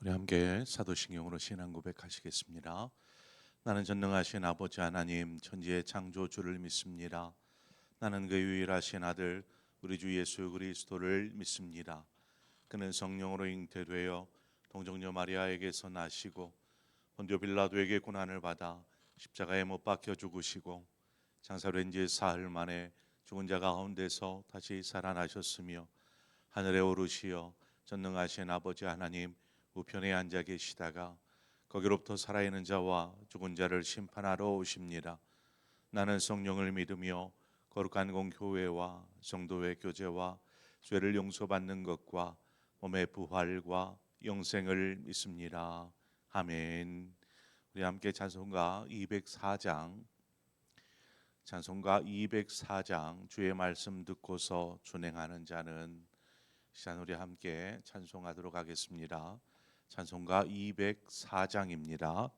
우리 함께 사도신경으로 신앙 고백하시겠습니다. 나는 전능하신 아버지 하나님 천지의 창조주를 믿습니다. 나는 그 유일하신 아들 우리 주 예수 그리스도를 믿습니다. 그는 성령으로 잉태되어 동정녀 마리아에게서 나시고 본디오 빌라도에게 고난을 받아 십자가에 못 박혀 죽으시고 장사된 지 사흘 만에 죽은 자 가운데서 다시 살아나셨으며 하늘에 오르시어 전능하신 아버지 하나님 우편에 앉아 계시다가 거기로부터 살아있는 자와 죽은 자를 심판하러 오십니다. 나는 성령을 믿으며 거룩한 공교회와 성도의 교제와 죄를 용서받는 것과 몸의 부활과 영생을 믿습니다. 아멘. 우리 함께 찬송가 204장 주의 말씀 듣고서 준행하는 자는 시간 우리 함께 찬송하도록 하겠습니다. 찬송가 204장입니다.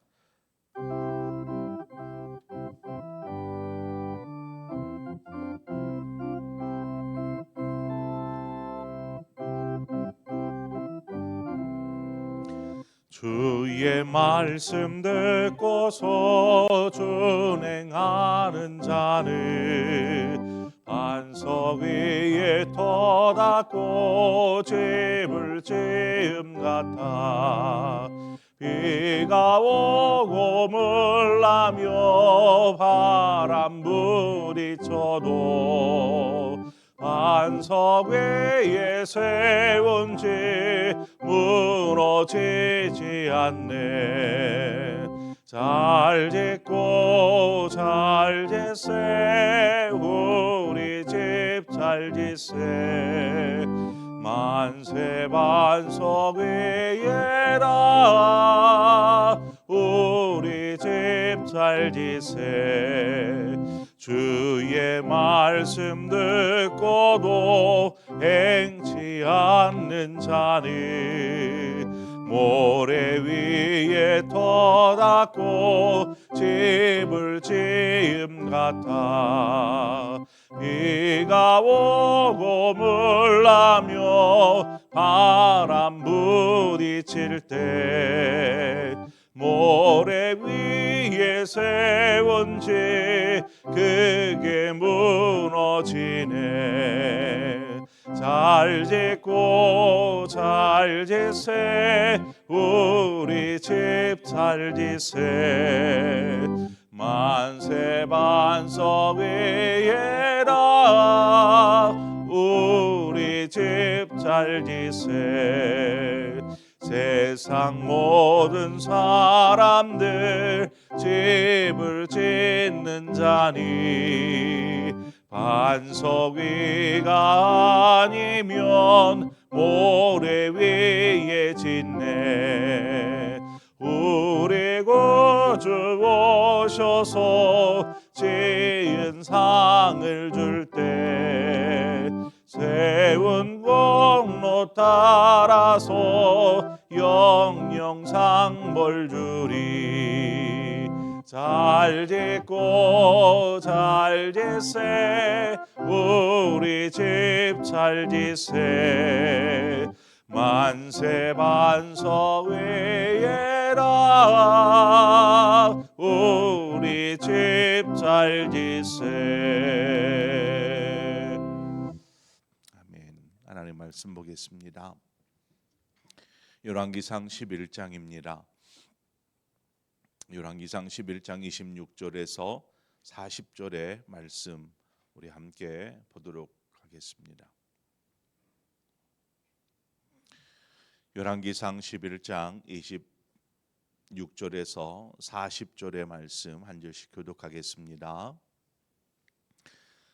주의 말씀 듣고서 준행하는 자는 반석 위에 터닫고 집을 지음 같아 비가 오고 물나며 바람 부딪혀도 반석 위에 세운 집 무너지지 않네. 잘 짓고 잘 짓세 우리 집 잘 짓세 만세 반석 위에라 우리 집 잘 짓세 주의 말씀 듣고도 행치 않는 자는 모래 위에 터닫고 집을 지음 같아 비가 오고 물나며 바람 부딪힐 때 모래 위에 세운 집 그게 무너지네. 잘 짓고 잘 짓세 우리 집 잘 짓세 만세 반석 위에라 우리 집 잘 짓세 세상 모든 사람들 집을 짓는 자니 반석 위가 아니면 모래 위에 짓네. 우리 구주 오셔서 지은 상을 줄 때 세운 공로 따라서 영영상 벌 주리 잘 짓고 잘 짓세 우리 집 잘 짓세 만세 반석 위에라 우리 집 잘 짓세. 아멘. 하나님 말씀 보겠습니다. 열왕기상 11장입니다. 열왕기상 11장 26절에서 40절의 말씀 우리 함께 보도록 하겠습니다. 열왕기상 11장 26절에서 40절의 말씀 한 절씩 교독하겠습니다.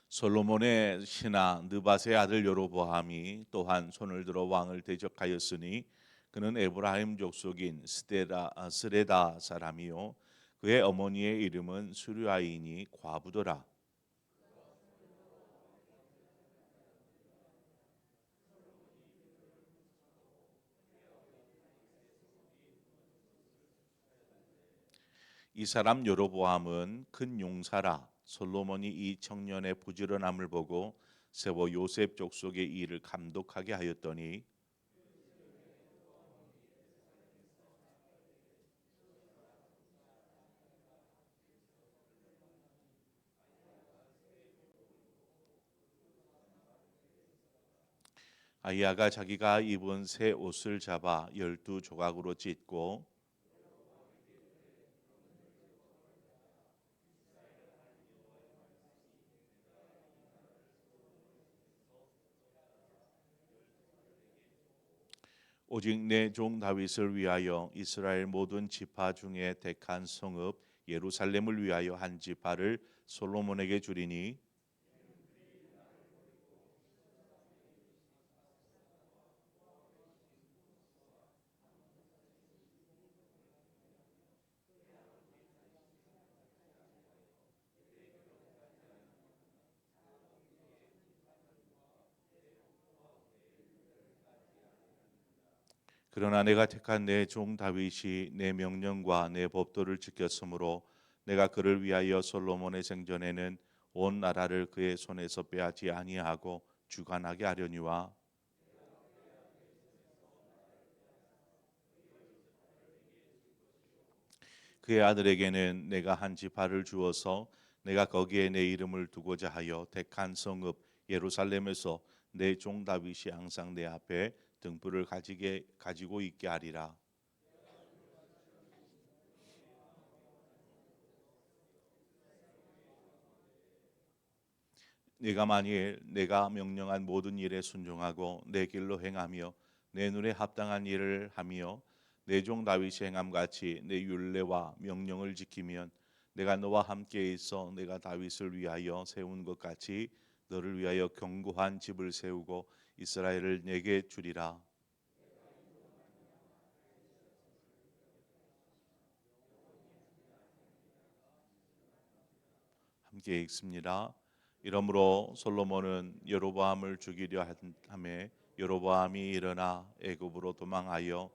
솔로몬의 신하 느밧의 아들 여로보암이 또한 손을 들어 왕을 대적하였으니 그는 에브라임 족속인 스레다 사람이요 그의 어머니의 이름은 수르아이니 과부더라. 이 사람 여로보암은 큰 용사라. 솔로몬이 이 청년의 부지런함을 보고 세워 요셉 족속의 일을 감독하게 하였더니 아히야가 자기가 입은 새 옷을 잡아 12조각으로 찢고 오직 내 종 다윗을 위하여 이스라엘 모든 지파 중에 택한 성읍 예루살렘을 위하여 한 지파를 솔로몬에게 주리니 그러나 내가 택한 내 종 다윗이 내 명령과 내 법도를 지켰으므로 내가 그를 위하여 솔로몬의 생전에는 온 나라를 그의 손에서 빼앗지 아니하고 주관하게 하려니와 그의 아들에게는 내가 한 지파를 주어서 내가 거기에 내 이름을 두고자 하여 택한 성읍 예루살렘에서 내 종 다윗이 항상 내 앞에 등불을 가지고 있게 하리라. 네가 만일 내가 명령한 모든 일에 순종하고 내 길로 행하며 내 눈에 합당한 일을 하며 내 종 다윗이 행함 같이 내 율례와 명령을 지키면 내가 너와 함께 있어 내가 다윗을 위하여 세운 것 같이 너를 위하여 견고한 집을 세우고 이스라엘을 내게 주리라. 함께 읽습니다. 이러므로 솔로몬은 여로보암을 죽이려 함에 여로보암이 일어나 애굽으로 도망하여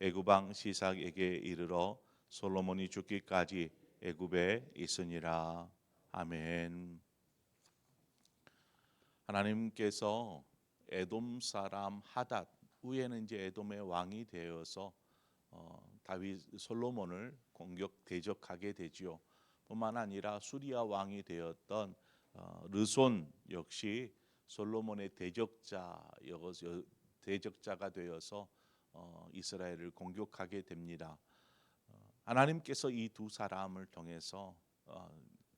애굽 왕 시삭에게 이르러 솔로몬이 죽기까지 애굽에 있으니라. 아멘. 하나님께서 에돔 사람 하닷 후에는 이제 에돔의 왕이 되어서 다윗 솔로몬을 공격 대적하게 되지요. 뿐만 아니라 수리아 왕이 되었던 르손 역시 솔로몬의 대적자가 되어서 이스라엘을 공격하게 됩니다. 하나님께서 이 두 사람을 통해서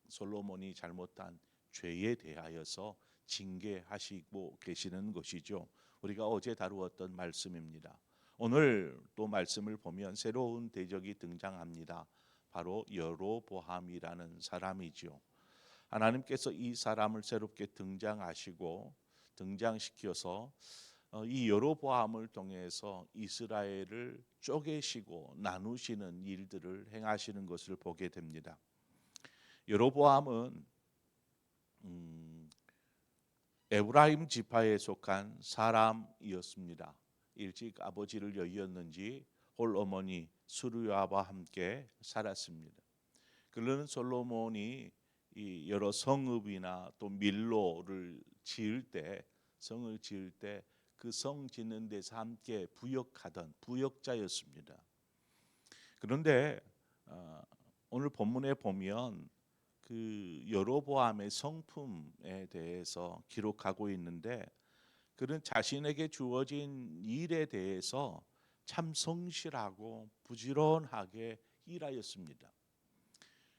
솔로몬이 잘못한 죄에 대하여서 징계하시고 계시는 것이죠. 우리가 어제 다루었던 말씀입니다. 오늘 또 말씀을 보면 새로운 대적이 등장합니다. 바로 여로보암이라는 사람이죠. 하나님께서 이 사람을 새롭게 등장시켜서 이 여로보암을 통해서 이스라엘을 쪼개시고 나누시는 일들을 행하시는 것을 보게 됩니다. 여로보암은 에브라임 지파에 속한 사람이었습니다. 일찍 아버지를 여의었는지 홀 어머니 수르야와 함께 살았습니다. 그러는 솔로몬이 이 여러 성읍이나 또 밀로를 성을 지을 때 그 성 짓는 데서 함께 부역하던 부역자였습니다. 그런데 오늘 본문에 보면 그 여로보암의 성품에 대해서 기록하고 있는데 그는 자신에게 주어진 일에 대해서 참 성실하고 부지런하게 일하였습니다.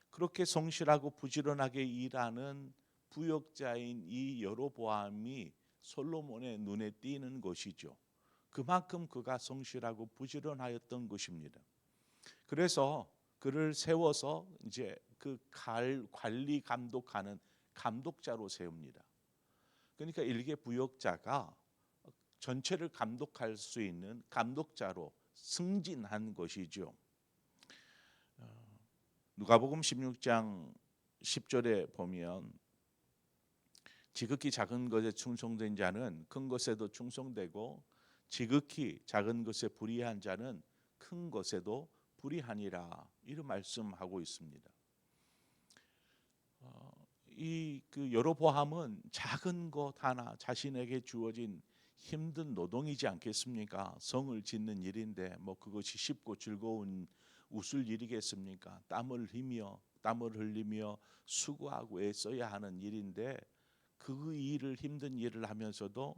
그렇게 성실하고 부지런하게 일하는 부역자인 이 여로보암이 솔로몬의 눈에 띄는 것이죠. 그만큼 그가 성실하고 부지런하였던 것입니다. 그래서 그를 세워서 이제 그 관리 감독하는 감독자로 세웁니다. 그러니까 일개 부역자가 전체를 감독할 수 있는 감독자로 승진한 것이죠. 누가복음 16장 10절에 보면 지극히 작은 것에 충성된 자는 큰 것에도 충성되고 지극히 작은 것에 불의한 자는 큰 것에도 불의하니라 이런 말씀하고 있습니다. 이 그 여로보암은 작은 것 하나 자신에게 주어진 힘든 노동이지 않겠습니까? 성을 짓는 일인데 뭐 그것이 쉽고 즐거운 웃을 일이겠습니까? 땀을 흘리며 수고하고 애써야 하는 일인데 그 힘든 일을 하면서도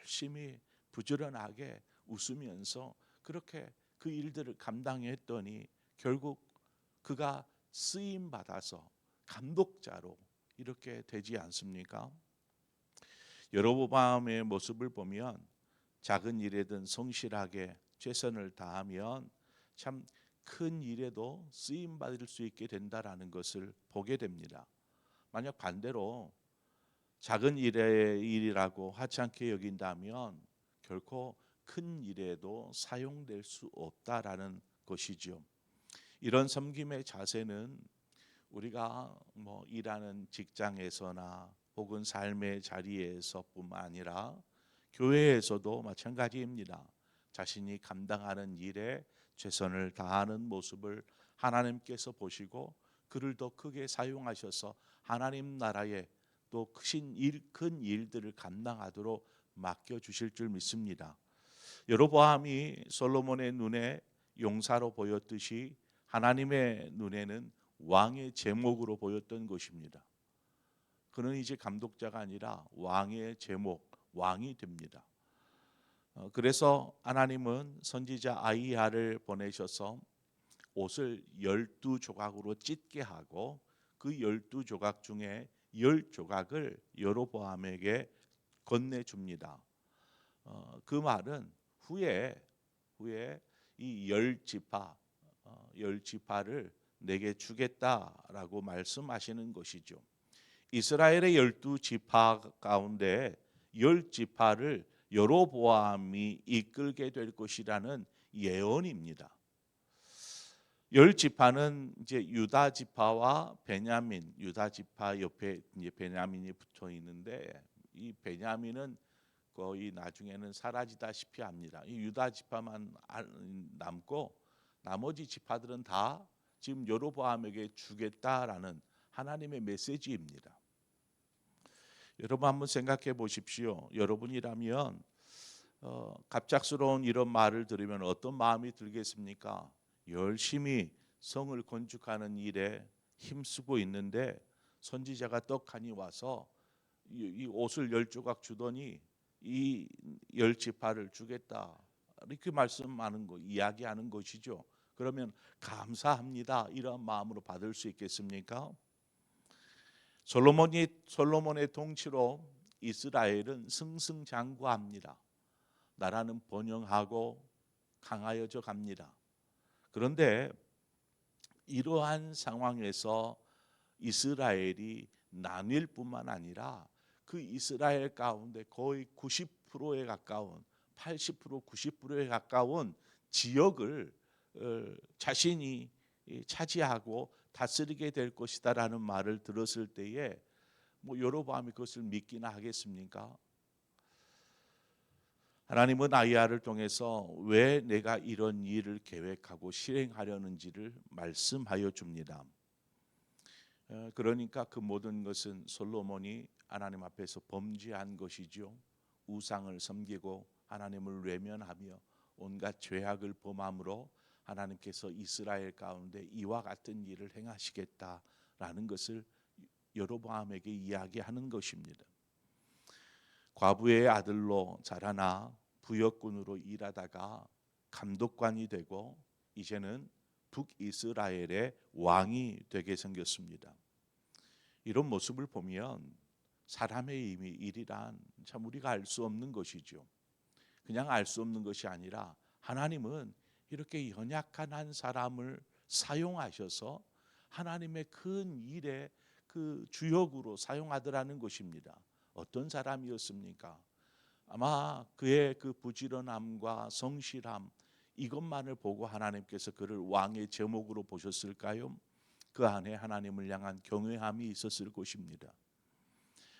열심히 부지런하게 웃으면서 그렇게 그 일들을 감당했더니 결국 그가 쓰임 받아서 감독자로 이렇게 되지 않습니까? 여로보암의 모습을 보면 작은 일에든 성실하게 최선을 다하면 참 큰 일에도 쓰임 받을 수 있게 된다라는 것을 보게 됩니다. 만약 반대로 작은 일이라고 하찮게 여긴다면 결코 큰 일에도 사용될 수 없다라는 것이죠. 이런 섬김의 자세는 우리가 일하는 직장에서나 혹은 삶의 자리에서뿐만 아니라 교회에서도 마찬가지입니다. 자신이 감당하는 일에 최선을 다하는 모습을 하나님께서 보시고 그를 더 크게 사용하셔서 하나님 나라의 또 큰 일들을 감당하도록 맡겨주실 줄 믿습니다. 여로보암이 솔로몬의 눈에 용사로 보였듯이 하나님의 눈에는 왕의 제목으로 보였던 것입니다. 그는 이제 감독자가 아니라 왕의 제목, 왕이 됩니다. 그래서 하나님은 선지자 아이야를 보내셔서 옷을 12조각으로 찢게 하고 그 12조각 중에 10조각을 여로보암에게 건네줍니다. 그 말은 후에 이 10지파를 내게 주겠다라고 말씀하시는 것이죠. 이스라엘의 12지파 가운데 10지파를 여로보암이 이끌게 될 것이라는 예언입니다. 10지파는 이제 유다 지파와 베냐민, 유다 지파 옆에 이제 베냐민이 붙어 있는데 이 베냐민은 거의 나중에는 사라지다시피 합니다. 이 유다 지파만 남고 나머지 지파들은 다 지금 여로보암에게 주겠다라는 하나님의 메시지입니다. 여러분 한번 생각해 보십시오. 여러분이라면 갑작스러운 이런 말을 들으면 어떤 마음이 들겠습니까? 열심히 성을 건축하는 일에 힘쓰고 있는데 선지자가 떡하니 와서 이 옷을 10조각 주더니 이 10지파를 주겠다 이렇게 말씀하는 거, 이야기하는 것이죠. 그러면 감사합니다 이런 마음으로 받을 수 있겠습니까? 솔로몬의 통치로 이스라엘은 승승장구합니다. 나라는 번영하고 강하여져 갑니다. 그런데 이러한 상황에서 이스라엘이 나뉠 뿐만 아니라 그 이스라엘 가운데 거의 90%에 가까운 80% 90%에 가까운 지역을 자신이 차지하고 다스리게 될 것이다라는 말을 들었을 때에 여로보암이 그것을 믿기나 하겠습니까? 하나님은 아이야를 통해서 왜 내가 이런 일을 계획하고 실행하려는지를 말씀하여 줍니다. 그러니까 그 모든 것은 솔로몬이 하나님 앞에서 범죄한 것이죠. 우상을 섬기고 하나님을 외면하며 온갖 죄악을 범함으로 하나님께서 이스라엘 가운데 이와 같은 일을 행하시겠다라는 것을 여로보암에게 이야기하는 것입니다. 과부의 아들로 자라나 부역군으로 일하다가 감독관이 되고 이제는 북이스라엘의 왕이 되게 생겼습니다. 이런 모습을 보면 사람의 일이란 참 우리가 알 수 없는 것이죠. 그냥 알 수 없는 것이 아니라 하나님은 이렇게 연약한 한 사람을 사용하셔서 하나님의 큰 일의 그 주역으로 사용하더라는 것입니다. 어떤 사람이었습니까? 아마 그의 그 부지런함과 성실함 이것만을 보고 하나님께서 그를 왕의 제목으로 보셨을까요? 그 안에 하나님을 향한 경외함이 있었을 것입니다.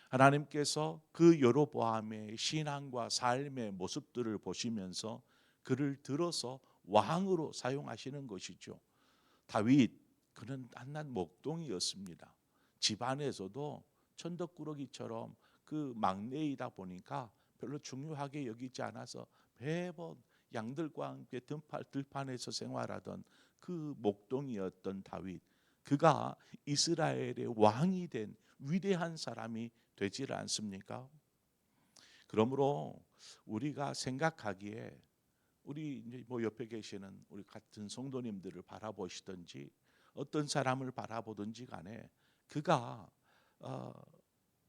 하나님께서 그 여로보암의 신앙과 삶의 모습들을 보시면서 그를 들어서 왕으로 사용하시는 것이죠. 다윗 그는 한낱 목동이었습니다. 집안에서도 천덕꾸러기처럼 그 막내이다 보니까 별로 중요하게 여기지 않아서 매번 양들과 함께 들판에서 생활하던 그 목동이었던 다윗, 그가 이스라엘의 왕이 된 위대한 사람이 되질 않습니까? 그러므로 우리가 생각하기에 우리 이제 뭐 옆에 계시는 우리 같은 성도님들을 바라보시든지 어떤 사람을 바라보든지 간에 그가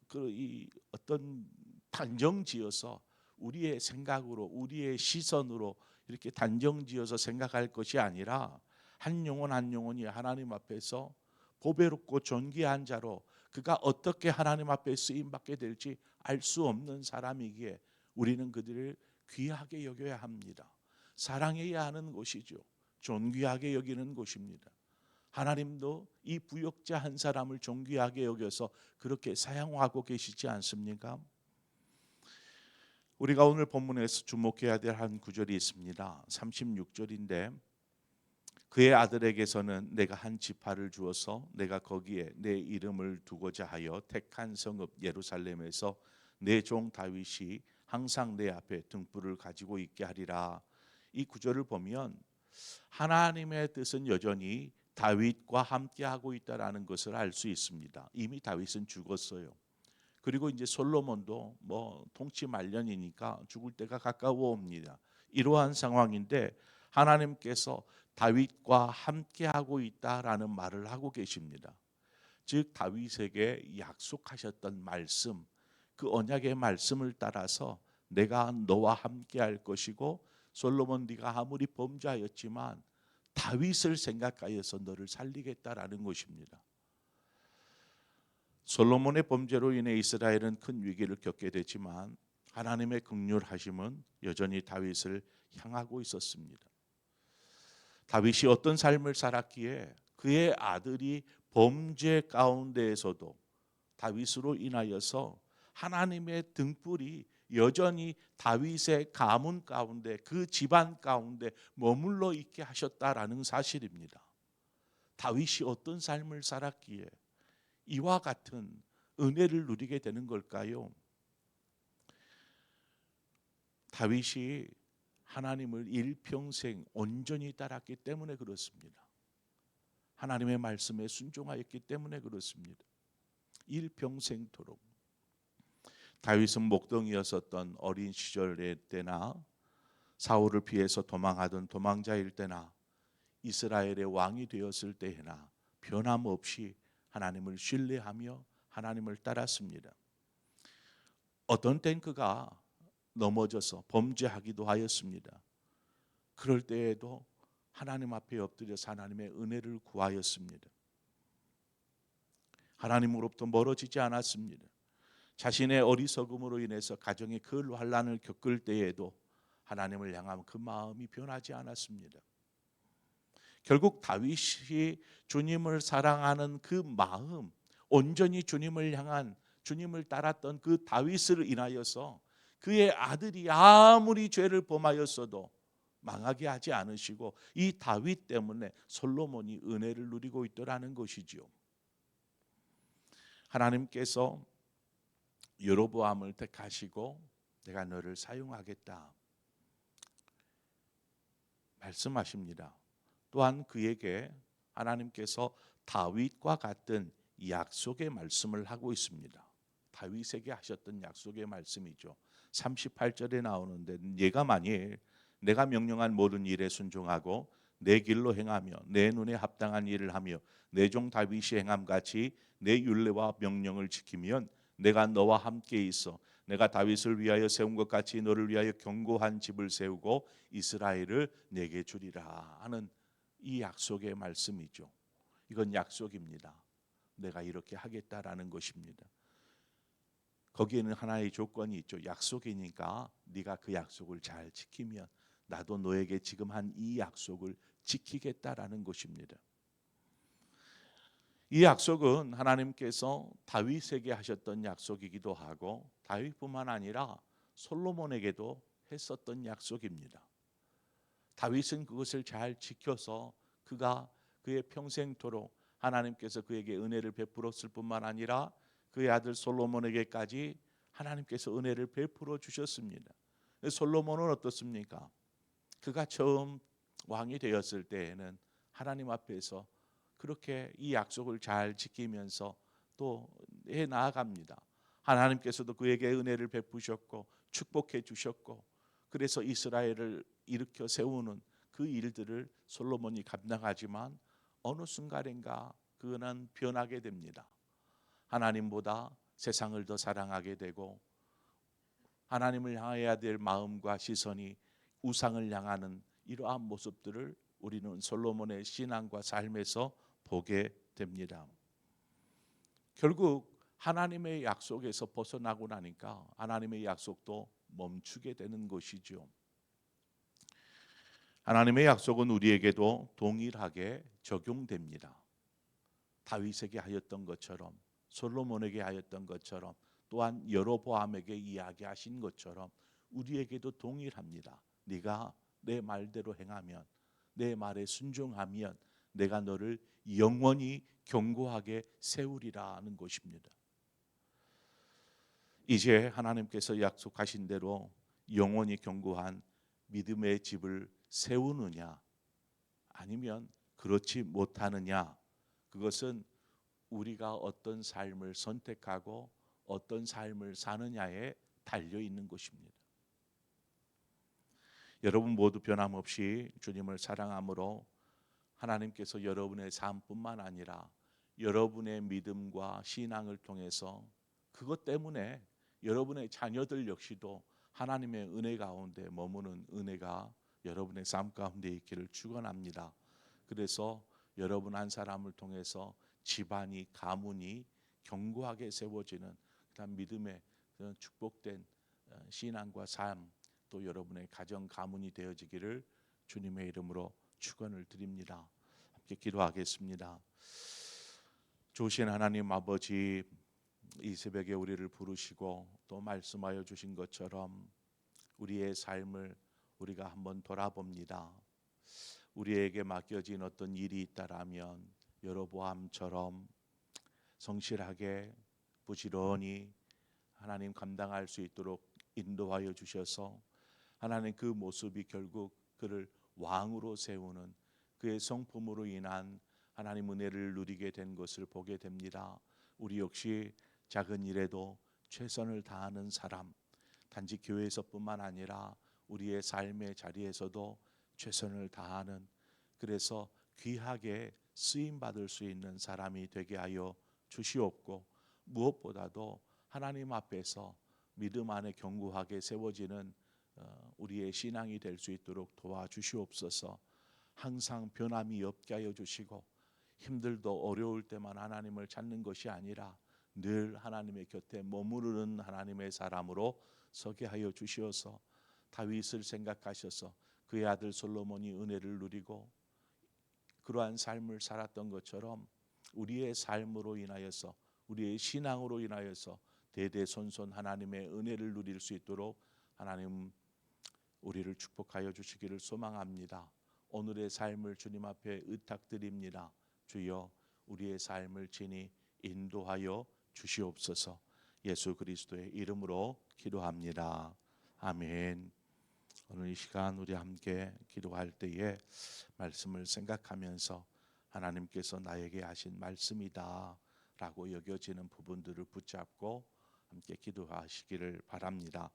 그 이 어떤 단정지어서 우리의 생각으로 우리의 시선으로 이렇게 단정지어서 생각할 것이 아니라 한 영혼 한 영혼이 하나님 앞에서 보배롭고 존귀한 자로 그가 어떻게 하나님 앞에 쓰임 받게 될지 알 수 없는 사람이기에 우리는 그들을 귀하게 여겨야 합니다. 사랑해야 하는 것이죠. 존귀하게 여기는 것입니다. 하나님도 이 부역자 한 사람을 존귀하게 여겨서 그렇게 사용하고 계시지 않습니까? 우리가 오늘 본문에서 주목해야 될 한 구절이 있습니다. 36절인데 그의 아들에게서는 내가 한 지파를 주어서 내가 거기에 내 이름을 두고자 하여 택한 성읍 예루살렘에서 내 종 다윗이 항상 내 앞에 등불을 가지고 있게 하리라. 이 구절을 보면 하나님의 뜻은 여전히 다윗과 함께하고 있다라는 것을 알 수 있습니다. 이미 다윗은 죽었어요. 그리고 이제 솔로몬도 뭐 통치 말년이니까 죽을 때가 가까워 옵니다. 이러한 상황인데 하나님께서 다윗과 함께하고 있다라는 말을 하고 계십니다. 즉 다윗에게 약속하셨던 말씀, 그 언약의 말씀을 따라서 내가 너와 함께할 것이고 솔로몬 네가 아무리 범죄하였지만 다윗을 생각하여서 너를 살리겠다라는 것입니다. 솔로몬의 범죄로 인해 이스라엘은 큰 위기를 겪게 되지만 하나님의 긍휼하심은 여전히 다윗을 향하고 있었습니다. 다윗이 어떤 삶을 살았기에 그의 아들이 범죄 가운데에서도 다윗으로 인하여서 하나님의 등불이 여전히 다윗의 가문 가운데 그 집안 가운데 머물러 있게 하셨다라는 사실입니다. 다윗이 어떤 삶을 살았기에 이와 같은 은혜를 누리게 되는 걸까요? 다윗이 하나님을 일평생 온전히 따랐기 때문에 그렇습니다. 하나님의 말씀에 순종하였기 때문에 그렇습니다. 일평생토록. 다윗은 목동이었었던 어린 시절의 때나 사울을 피해서 도망하던 도망자일 때나 이스라엘의 왕이 되었을 때나 변함없이 하나님을 신뢰하며 하나님을 따랐습니다. 어떤 땐 그가 넘어져서 범죄하기도 하였습니다. 그럴 때에도 하나님 앞에 엎드려서 하나님의 은혜를 구하였습니다. 하나님으로부터 멀어지지 않았습니다. 자신의 어리석음으로 인해서 가정의 그 환난을 겪을 때에도 하나님을 향한 그 마음이 변하지 않았습니다. 결국 다윗이 주님을 사랑하는 그 마음, 온전히 주님을 향한 주님을 따랐던 그 다윗을 인하여서 그의 아들이 아무리 죄를 범하였어도 망하게 하지 않으시고 이 다윗 때문에 솔로몬이 은혜를 누리고 있더라는 것이지요. 하나님께서 여로보암을 택하시고 내가 너를 사용하겠다 말씀하십니다. 또한 그에게 하나님께서 다윗과 같은 약속의 말씀을 하고 있습니다. 다윗에게 하셨던 약속의 말씀이죠. 38절에 나오는데 네가 만일 내가 명령한 모든 일에 순종하고 내 길로 행하며 내 눈에 합당한 일을 하며 내 종 다윗이 행함같이 내 율례와 명령을 지키면 내가 너와 함께 있어 내가 다윗을 위하여 세운 것 같이 너를 위하여 견고한 집을 세우고 이스라엘을 내게 주리라 하는 이 약속의 말씀이죠. 이건 약속입니다. 내가 이렇게 하겠다라는 것입니다. 거기에는 하나의 조건이 있죠. 약속이니까 네가 그 약속을 잘 지키면 나도 너에게 지금 한 이 약속을 지키겠다라는 것입니다. 이 약속은 하나님께서 다윗에게 하셨던 약속이기도 하고 다윗뿐만 아니라 솔로몬에게도 했었던 약속입니다. 다윗은 그것을 잘 지켜서 그가 그의 평생토록 하나님께서 그에게 은혜를 베풀었을 뿐만 아니라 그의 아들 솔로몬에게까지 하나님께서 은혜를 베풀어 주셨습니다. 솔로몬은 어떻습니까? 그가 처음 왕이 되었을 때에는 하나님 앞에서 그렇게 이 약속을 잘 지키면서 또 해 나아갑니다. 하나님께서도 그에게 은혜를 베푸셨고 축복해 주셨고, 그래서 이스라엘을 일으켜 세우는 그 일들을 솔로몬이 감당하지만 어느 순간인가 그는 변하게 됩니다. 하나님보다 세상을 더 사랑하게 되고 하나님을 향해야 될 마음과 시선이 우상을 향하는 이러한 모습들을 우리는 솔로몬의 신앙과 삶에서 보게 됩니다. 결국 하나님의 약속에서 벗어나고 나니까 하나님의 약속도 멈추게 되는 것이죠. 하나님의 약속은 우리에게도 동일하게 적용됩니다. 다윗에게 하였던 것처럼, 솔로몬에게 하였던 것처럼, 또한 여로보암에게 이야기하신 것처럼 우리에게도 동일합니다. 네가 내 말대로 행하면, 내 말에 순종하면 내가 너를 영원히 견고하게 세우리라는 것입니다. 이제 하나님께서 약속하신 대로 영원히 견고한 믿음의 집을 세우느냐 아니면 그렇지 못하느냐, 그것은 우리가 어떤 삶을 선택하고 어떤 삶을 사느냐에 달려 있는 것입니다. 여러분 모두 변함없이 주님을 사랑함으로 하나님께서 여러분의 삶뿐만 아니라 여러분의 믿음과 신앙을 통해서 그것 때문에 여러분의 자녀들 역시도 하나님의 은혜 가운데 머무는 은혜가 여러분의 삶 가운데 있기를 축원합니다. 그래서 여러분 한 사람을 통해서 집안이, 가문이 견고하게 세워지는 그런 믿음의 그런 축복된 신앙과 삶, 또 여러분의 가정 가문이 되어지기를 주님의 이름으로 축원을 드립니다. 함께 기도하겠습니다. 좋으신 하나님 아버지, 이 새벽에 우리를 부르시고 또 말씀하여 주신 것처럼 우리의 삶을 우리가 한번 돌아봅니다. 우리에게 맡겨진 어떤 일이 있다라면 여로보암처럼 성실하게 부지런히 하나님 감당할 수 있도록 인도하여 주셔서 하나님 그 모습이 결국 그를 왕으로 세우는 그의 성품으로 인한 하나님 은혜를 누리게 된 것을 보게 됩니다. 우리 역시 작은 일에도 최선을 다하는 사람, 단지 교회에서뿐만 아니라 우리의 삶의 자리에서도 최선을 다하는, 그래서 귀하게 쓰임 받을 수 있는 사람이 되게 하여 주시옵고, 무엇보다도 하나님 앞에서 믿음 안에 견고하게 세워지는 우리의 신앙이 될 수 있도록 도와주시옵소서. 항상 변함이 없게 하여 주시고 힘들도 어려울 때만 하나님을 찾는 것이 아니라 늘 하나님의 곁에 머무르는 하나님의 사람으로 서게 하여 주시어서 다윗을 생각하셔서 그의 아들 솔로몬이 은혜를 누리고 그러한 삶을 살았던 것처럼 우리의 삶으로 인하여서, 우리의 신앙으로 인하여서 대대손손 하나님의 은혜를 누릴 수 있도록 하나님 우리를 축복하여 주시기를 소망합니다. 오늘의 삶을 주님 앞에 의탁드립니다. 주여, 우리의 삶을 친히 인도하여 주시옵소서. 예수 그리스도의 이름으로 기도합니다. 아멘. 오늘 이 시간 우리 함께 기도할 때에 말씀을 생각하면서 하나님께서 나에게 하신 말씀이다 라고 여겨지는 부분들을 붙잡고 함께 기도하시기를 바랍니다.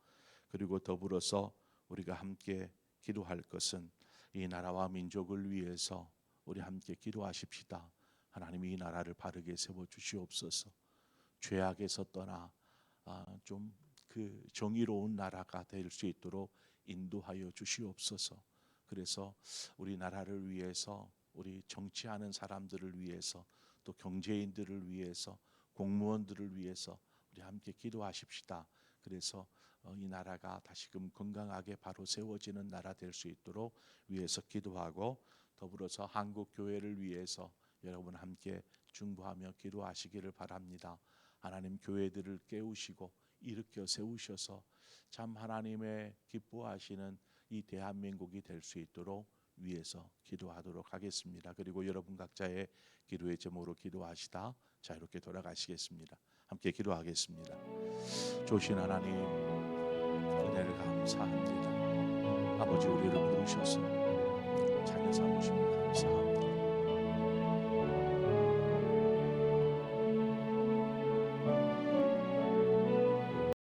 그리고 더불어서 우리가 함께 기도할 것은 이 나라와 민족을 위해서 우리 함께 기도하십시다. 하나님이 이 나라를 바르게 세워 주시옵소서. 죄악에서 떠나 좀 그 정의로운 나라가 될 수 있도록 인도하여 주시옵소서. 그래서 우리 나라를 위해서, 우리 정치하는 사람들을 위해서, 또 경제인들을 위해서, 공무원들을 위해서 우리 함께 기도하십시다. 그래서 이 나라가 다시금 건강하게 바로 세워지는 나라 될 수 있도록 위해서 기도하고, 더불어서 한국 교회를 위해서 여러분 함께 중보하며 기도하시기를 바랍니다. 하나님 교회들을 깨우시고 일으켜 세우셔서 참 하나님의 기뻐하시는 이 대한민국이 될 수 있도록 위해서 기도하도록 하겠습니다. 그리고 여러분 각자의 기도의 제목으로 기도하시다 자유롭게 돌아가시겠습니다. 함께 기도하겠습니다. 좋으신 하나님, 은혜를 감사합니다. 아버지, 우리를 부르셔서 자녀 삼으신